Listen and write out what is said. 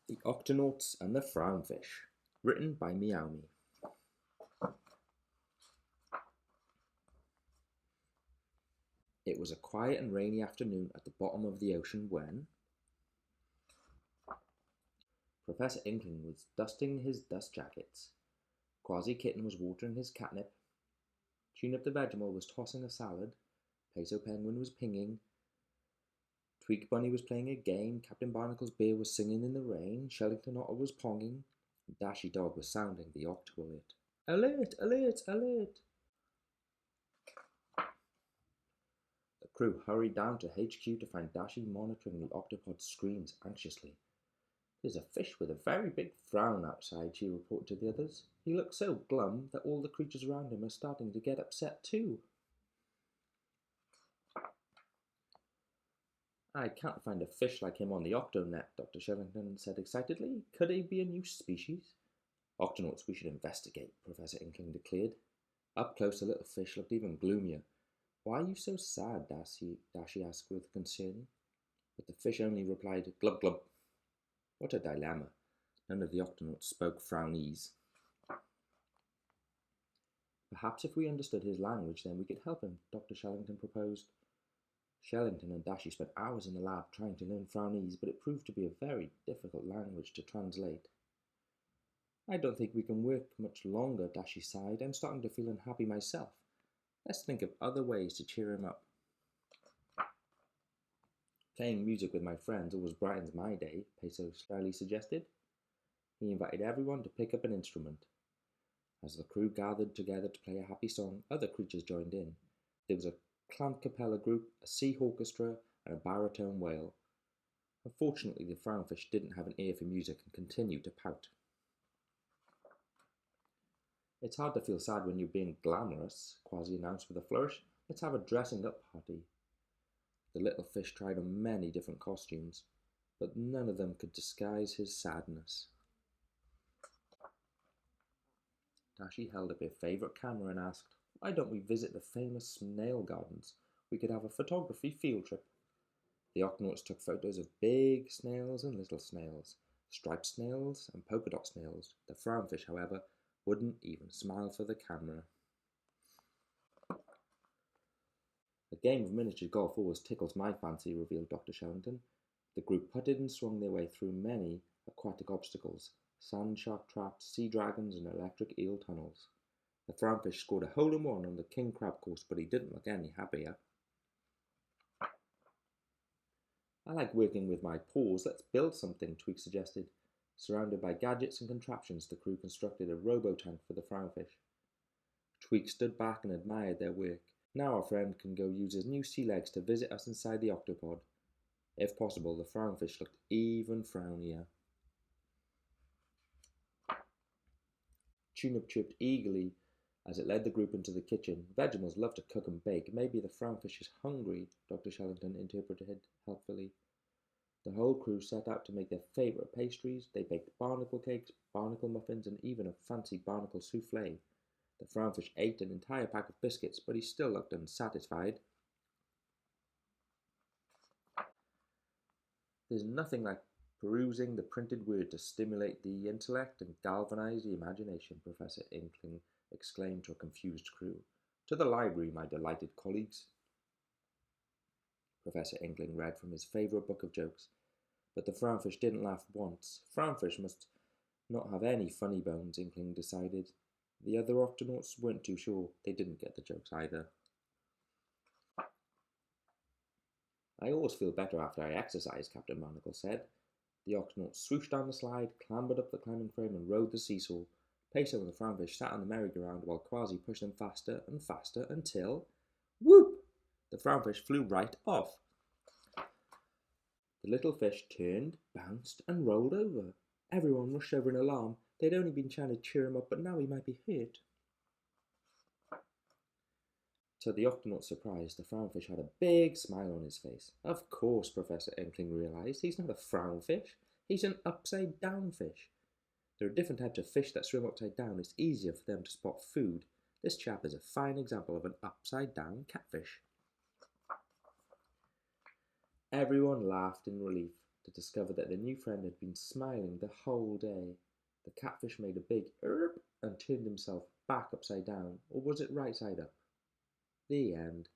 The Octonauts and the Frownfish, written by Meomi. It was a quiet and rainy afternoon at the bottom of the ocean when Professor Inkling was dusting his dust jackets. Quasi Kitten was watering his catnip. Tune-Up the Vegemite was tossing a salad. Peso Penguin was pinging. Tweak Bunny was playing a game. Captain Barnacle's bear was singing in the rain. Shellington Otter was ponging. And Dashy Dog was sounding the octo alert. Alert! Alert! Alert! The crew hurried down to HQ to find Dashy monitoring the Octopod's screens anxiously. "There's a fish with a very big frown outside," she reported to the others. "He looks so glum that all the creatures around him are starting to get upset too." "I can't find a fish like him on the Octonet," Dr. Shellington said excitedly. "Could he be a new species?" "Octonauts, we should investigate," Professor Inkling declared. Up close, the little fish looked even gloomier. "Why are you so sad?" Dashy asked with concern. But the fish only replied, "Glub glub." What a dilemma. None of the Octonauts spoke Frownese. "Perhaps if we understood his language, then we could help him," Dr. Shellington proposed. Shellington and Dashy spent hours in the lab trying to learn Frownese, but it proved to be a very difficult language to translate. "I don't think we can work much longer," Dashy sighed. "I'm starting to feel unhappy myself. Let's think of other ways to cheer him up." "Playing music with my friends always brightens my day," Peso slyly suggested. He invited everyone to pick up an instrument. As the crew gathered together to play a happy song, other creatures joined in. There was a clam capella group, a sea orchestra, and a baritone wail. Unfortunately, the Frownfish didn't have an ear for music and continued to pout. "It's hard to feel sad when you're being glamorous," Quasi announced with a flourish. "Let's have a dressing up party." The little fish tried on many different costumes, but none of them could disguise his sadness. Dashy held up her favourite camera and asked, "Why don't we visit the famous snail gardens? We could have a photography field trip." The Octonauts took photos of big snails and little snails, striped snails and polka dot snails. The Frownfish, however, wouldn't even smile for the camera. "A game of miniature golf always tickles my fancy," revealed Dr. Shellington. The group putted and swung their way through many aquatic obstacles, sand shark traps, sea dragons, and electric eel tunnels. The Frownfish scored a hole-in-one on the king crab course, but he didn't look any happier. "I like working with my paws. Let's build something," Tweak suggested. Surrounded by gadgets and contraptions, the crew constructed a robo-tank for the Frownfish. Tweak stood back and admired their work. "Now our friend can go use his new sea legs to visit us inside the Octopod." If possible, the Frownfish looked even frownier. Tune-Up chirped eagerly as it led the group into the kitchen. "Vegemals love to cook and bake. Maybe the Frownfish is hungry," Dr. Shellington interpreted helpfully. The whole crew set out to make their favourite pastries. They baked barnacle cakes, barnacle muffins, and even a fancy barnacle souffle. The Frownfish ate an entire pack of biscuits, but he still looked unsatisfied. "There's nothing like perusing the printed word to stimulate the intellect and galvanize the imagination," Professor Inkling exclaimed to a confused crew. "To the library, my delighted colleagues." Professor Inkling read from his favourite book of jokes, but the Frownfish didn't laugh once. Frownfish must not have any funny bones, Inkling decided. The other Octonauts weren't too sure. They didn't get the jokes either. "I always feel better after I exercise," Captain Barnacle said. The Octonauts swooshed down the slide, clambered up the climbing frame, and rode the seesaw. Peso and the Frownfish sat on the merry-go-round while Quasi pushed them faster and faster until, whoop! The Frownfish flew right off. The little fish turned, bounced, and rolled over. Everyone rushed over in alarm. They'd only been trying to cheer him up, but now he might be hurt. To the Octonaut's surprise, the Frownfish had a big smile on his face. Of course, Professor Inkling realised, he's not a Frownfish. He's an upside-down fish. There are different types of fish that swim upside down. It's easier for them to spot food. This chap is a fine example of an upside-down catfish. Everyone laughed in relief. to discover that their new friend had been smiling the whole day. The catfish made a big "erp" and turned himself back upside down, or was it right side up? The end.